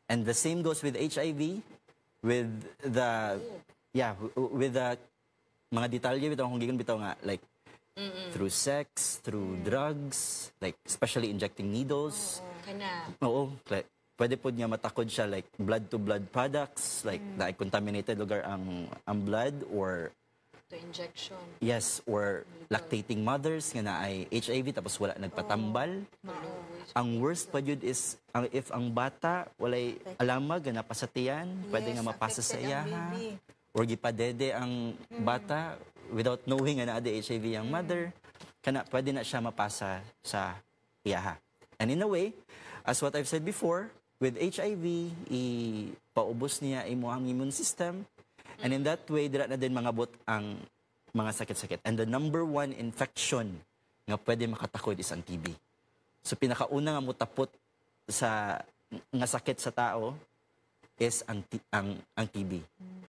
And the same goes with HIV, with the, with the mga detalye bitaw kung gigon bitaw nga, like, through sex, through drugs, like, especially injecting needles. Kana. Oo, like, pwede po niya matakod siya, like, blood-to-blood products, like, na contaminated lugar ang blood, or To injection. yes, or lactating mothers nga na ay HIV tapos wala nagpatambal. Ang worst pa yun is if ang bata walay alamag nga napasatiyan, pwede nga mapasa sa iya ha. Or gipadede ang bata without knowing nga na ada HIV ang mother, kana pwede na siya mapasa sa iya ha. And in a way, as what I've said before, with HIV, ipaubos niya imo ang immune system. And in that way, dira na din mangabot ang mga sakit-sakit. And the number one infection nga pwede makatakod is ang TB. So pinakauna nga mutapot sa nga sakit sa tao is ang TB.